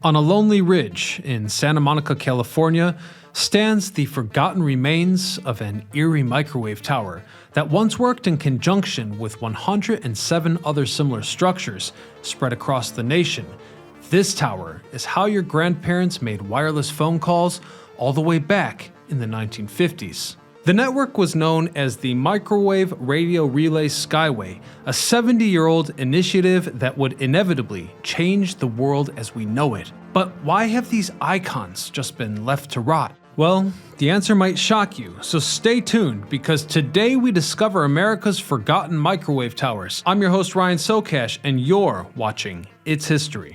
On a lonely ridge in Santa Monica, California, stands the forgotten remains of an eerie microwave tower that once worked in conjunction with 107 other similar structures spread across the nation. This tower is how your grandparents made wireless phone calls all the way back in the 1950s. The network was known as the Microwave Radio Relay Skyway, a 70-year-old initiative that would inevitably change the world as we know it. But why have these icons just been left to rot? Well, the answer might shock you, so stay tuned because today we discover America's forgotten microwave towers. I'm your host Ryan Socash and you're watching It's History.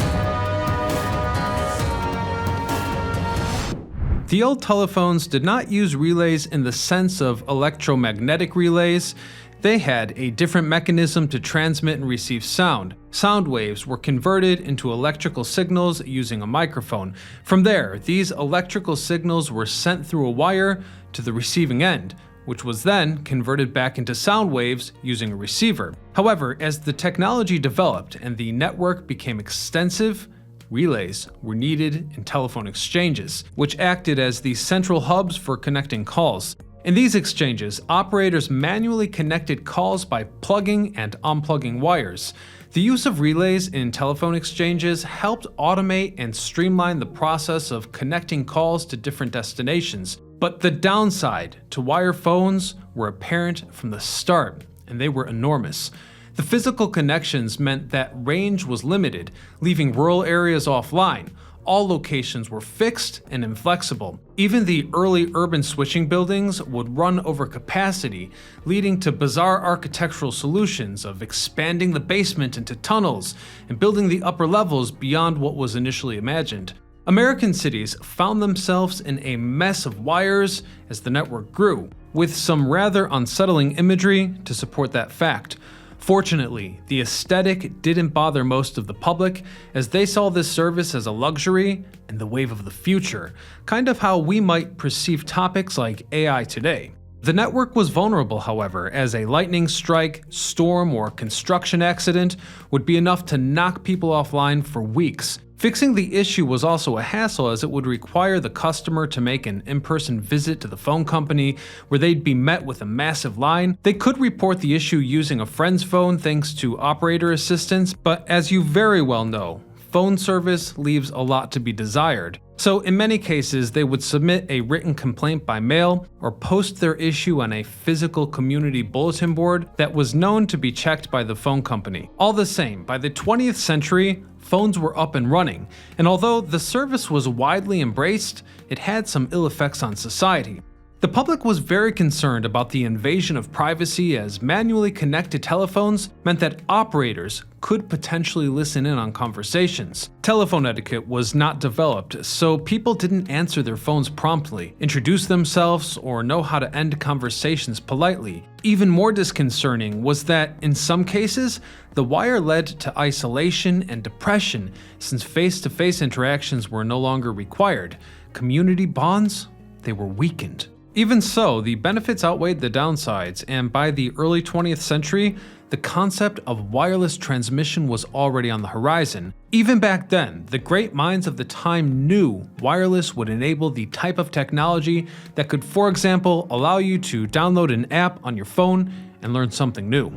The old telephones did not use relays in the sense of electromagnetic relays. They had a different mechanism to transmit and receive sound. Sound waves were converted into electrical signals using a microphone. From there, these electrical signals were sent through a wire to the receiving end, which was then converted back into sound waves using a receiver. However, as the technology developed and the network became extensive, relays were needed in telephone exchanges, which acted as the central hubs for connecting calls. In these exchanges, operators manually connected calls by plugging and unplugging wires. The use of relays in telephone exchanges helped automate and streamline the process of connecting calls to different destinations. But the downside to wire phones were apparent from the start, and they were enormous. The physical connections meant that range was limited, leaving rural areas offline. All locations were fixed and inflexible. Even the early urban switching buildings would run over capacity, leading to bizarre architectural solutions of expanding the basement into tunnels and building the upper levels beyond what was initially imagined. American cities found themselves in a mess of wires as the network grew, with some rather unsettling imagery to support that fact. Fortunately, the aesthetic didn't bother most of the public, as they saw this service as a luxury and the wave of the future, kind of how we might perceive topics like AI today. The network was vulnerable, however, as a lightning strike, storm, or construction accident would be enough to knock people offline for weeks. Fixing the issue was also a hassle as it would require the customer to make an in-person visit to the phone company where they'd be met with a massive line. They could report the issue using a friend's phone thanks to operator assistance, but as you very well know, phone service leaves a lot to be desired. So in many cases, they would submit a written complaint by mail or post their issue on a physical community bulletin board that was known to be checked by the phone company. All the same, by the 20th century, phones were up and running, and although the service was widely embraced, it had some ill effects on society. The public was very concerned about the invasion of privacy as manually connected telephones meant that operators could potentially listen in on conversations. Telephone etiquette was not developed, so people didn't answer their phones promptly, introduce themselves, or know how to end conversations politely. Even more disconcerting was that, in some cases, the wire led to isolation and depression since face-to-face interactions were no longer required. Community bonds, they were weakened. Even so, the benefits outweighed the downsides, and by the early 20th century, the concept of wireless transmission was already on the horizon. Even back then, the great minds of the time knew wireless would enable the type of technology that could, for example, allow you to download an app on your phone and learn something new.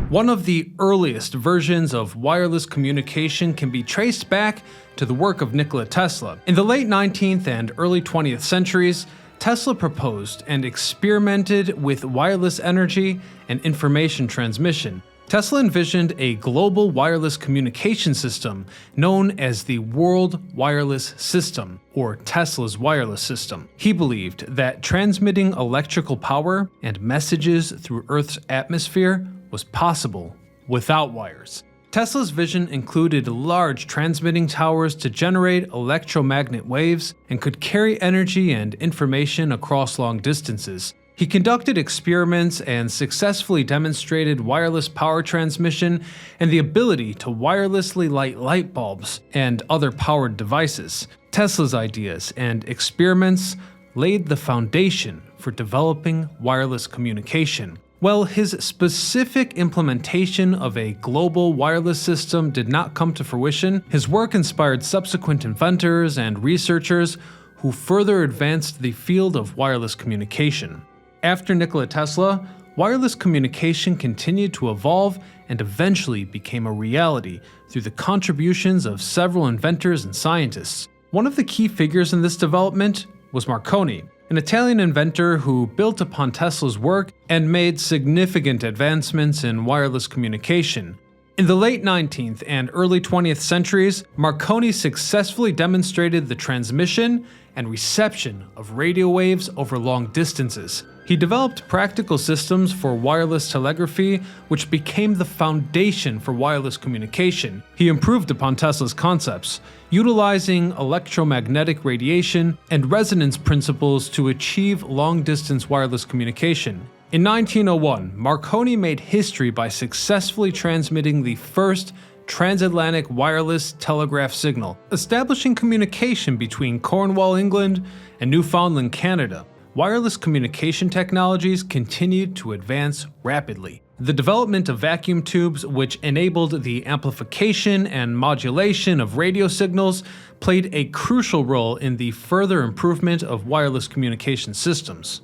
One of the earliest versions of wireless communication can be traced back to the work of Nikola Tesla. In the late 19th and early 20th centuries, Tesla proposed and experimented with wireless energy and information transmission. Tesla envisioned a global wireless communication system known as the World Wireless System, or Tesla's wireless system. He believed that transmitting electrical power and messages through Earth's atmosphere was possible without wires. Tesla's vision included large transmitting towers to generate electromagnetic waves and could carry energy and information across long distances. He conducted experiments and successfully demonstrated wireless power transmission and the ability to wirelessly light light bulbs and other powered devices. Tesla's ideas and experiments laid the foundation for developing wireless communication. While his specific implementation of a global wireless system did not come to fruition, his work inspired subsequent inventors and researchers who further advanced the field of wireless communication. After Nikola Tesla, wireless communication continued to evolve and eventually became a reality through the contributions of several inventors and scientists. One of the key figures in this development was Marconi, an Italian inventor who built upon Tesla's work and made significant advancements in wireless communication. In the late 19th and early 20th centuries, Marconi successfully demonstrated the transmission and reception of radio waves over long distances. He developed practical systems for wireless telegraphy, which became the foundation for wireless communication. He improved upon Tesla's concepts, utilizing electromagnetic radiation and resonance principles to achieve long-distance wireless communication. In 1901, Marconi made history by successfully transmitting the first transatlantic wireless telegraph signal, establishing communication between Cornwall, England, and Newfoundland, Canada. Wireless communication technologies continued to advance rapidly. The development of vacuum tubes, which enabled the amplification and modulation of radio signals, played a crucial role in the further improvement of wireless communication systems.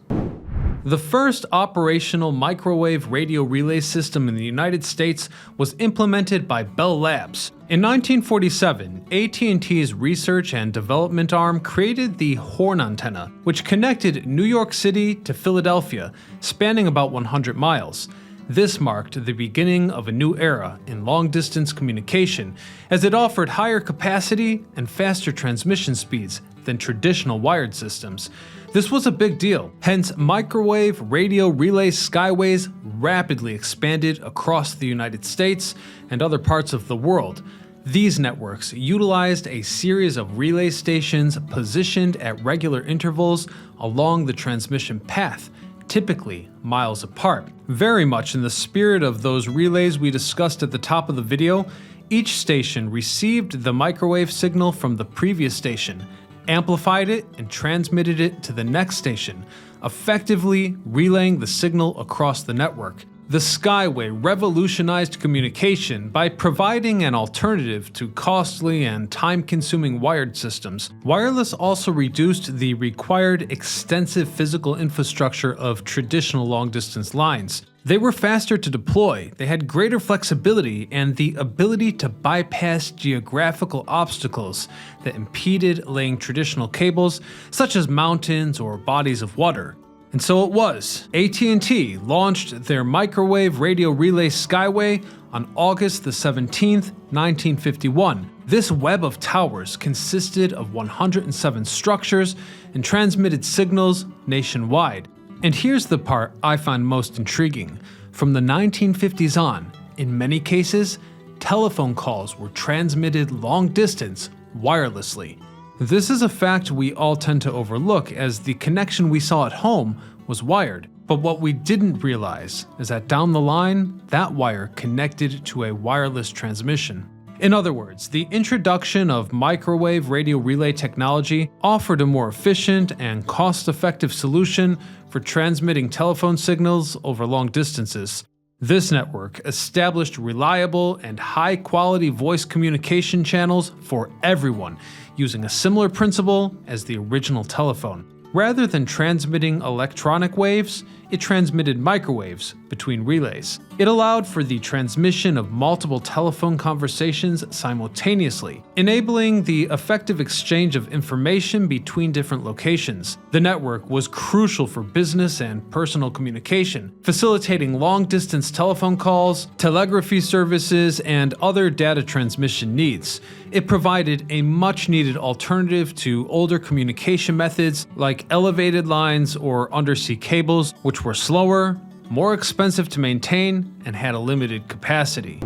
The first operational microwave radio relay system in the United States was implemented by Bell Labs. In 1947, AT&T's research and development arm created the Horn antenna, which connected New York City to Philadelphia, spanning about 100 miles. This marked the beginning of a new era in long-distance communication, as it offered higher capacity and faster transmission speeds than traditional wired systems. This was a big deal, hence Microwave Radio Relay Skyways rapidly expanded across the United States and other parts of the world. These networks utilized a series of relay stations positioned at regular intervals along the transmission path, typically miles apart. Very much in the spirit of those relays we discussed at the top of the video, each station received the microwave signal from the previous station, amplified it, and transmitted it to the next station, effectively relaying the signal across the network. The Skyway revolutionized communication by providing an alternative to costly and time-consuming wired systems. Wireless also reduced the required extensive physical infrastructure of traditional long-distance lines. They were faster to deploy, they had greater flexibility, and the ability to bypass geographical obstacles that impeded laying traditional cables, such as mountains or bodies of water. And so it was. AT&T launched their Microwave Radio Relay Skyway on August the 17th, 1951. This web of towers consisted of 107 structures and transmitted signals nationwide. And here's the part I find most intriguing. From the 1950s on, in many cases, telephone calls were transmitted long distance wirelessly. This is a fact we all tend to overlook, as the connection we saw at home was wired. But what we didn't realize is that down the line, that wire connected to a wireless transmission. In other words, the introduction of microwave radio relay technology offered a more efficient and cost-effective solution for transmitting telephone signals over long distances. This network established reliable and high-quality voice communication channels for everyone, using a similar principle as the original telephone. Rather than transmitting electronic waves, it transmitted microwaves between relays. It allowed for the transmission of multiple telephone conversations simultaneously, enabling the effective exchange of information between different locations. The network was crucial for business and personal communication, facilitating long-distance telephone calls, telegraphy services, and other data transmission needs. It provided a much-needed alternative to older communication methods like elevated lines or undersea cables, which were slower, more expensive to maintain, and had a limited capacity.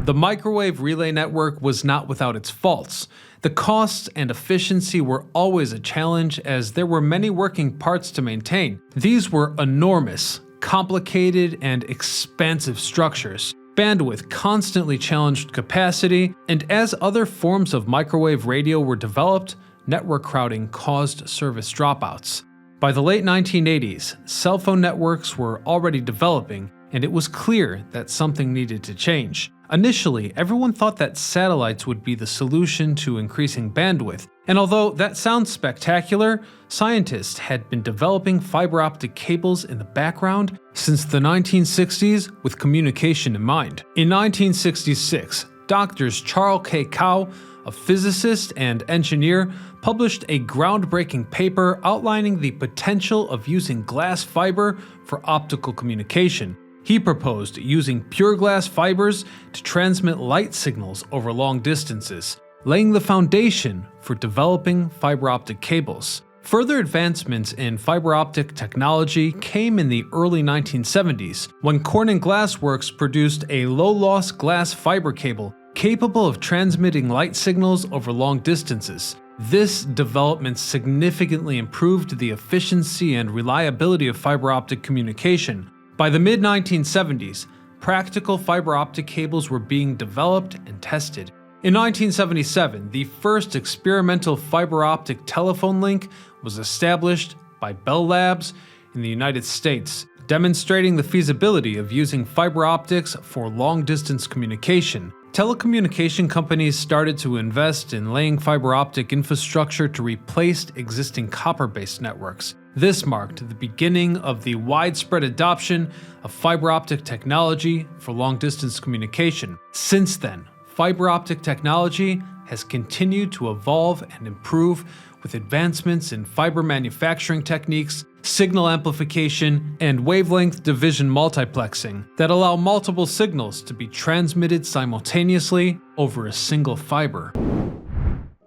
The microwave relay network was not without its faults. The costs and efficiency were always a challenge, as there were many working parts to maintain. These were enormous, complicated, and expansive structures. Bandwidth constantly challenged capacity, and as other forms of microwave radio were developed, network crowding caused service dropouts. By the late 1980s, cell phone networks were already developing, and it was clear that something needed to change. Initially, everyone thought that satellites would be the solution to increasing bandwidth, and although that sounds spectacular, scientists had been developing fiber optic cables in the background since the 1960s with communication in mind. In 1966, doctors Charles K. Kao, a physicist and engineer, published a groundbreaking paper outlining the potential of using glass fiber for optical communication. He proposed using pure glass fibers to transmit light signals over long distances, laying the foundation for developing fiber optic cables. Further advancements in fiber optic technology came in the early 1970s when Corning Glass Works produced a low-loss glass fiber cable capable of transmitting light signals over long distances. This development significantly improved the efficiency and reliability of fiber optic communication. By the mid-1970s, practical fiber optic cables were being developed and tested. In 1977, the first experimental fiber optic telephone link was established by Bell Labs in the United States, demonstrating the feasibility of using fiber optics for long-distance communication. Telecommunication companies started to invest in laying fiber optic infrastructure to replace existing copper-based networks. This marked the beginning of the widespread adoption of fiber optic technology for long-distance communication. Since then, fiber optic technology has continued to evolve and improve with advancements in fiber manufacturing techniques, signal amplification, and wavelength division multiplexing that allow multiple signals to be transmitted simultaneously over a single fiber.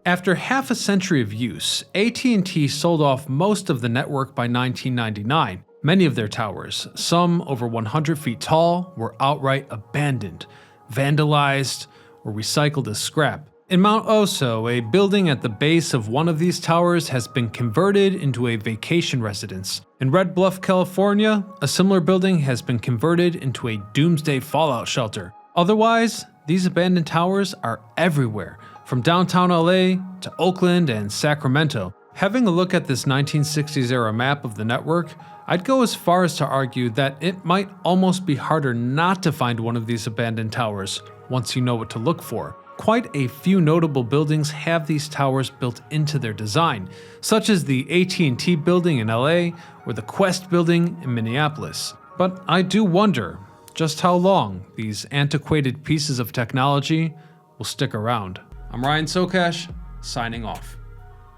After half a century of use, AT&T sold off most of the network by 1999. Many of their towers, some over 100 feet tall, were outright abandoned, vandalized, or recycled as scrap. In Mount Oso, a building at the base of one of these towers has been converted into a vacation residence. In Red Bluff, California, a similar building has been converted into a doomsday fallout shelter. Otherwise, these abandoned towers are everywhere, from downtown LA to Oakland and Sacramento. Having a look at this 1960s era map of the network, I'd go as far as to argue that it might almost be harder not to find one of these abandoned towers once you know what to look for. Quite a few notable buildings have these towers built into their design, such as the AT&T building in LA or the Quest building in Minneapolis. But I do wonder just how long these antiquated pieces of technology will stick around. I'm Ryan Socash, signing off.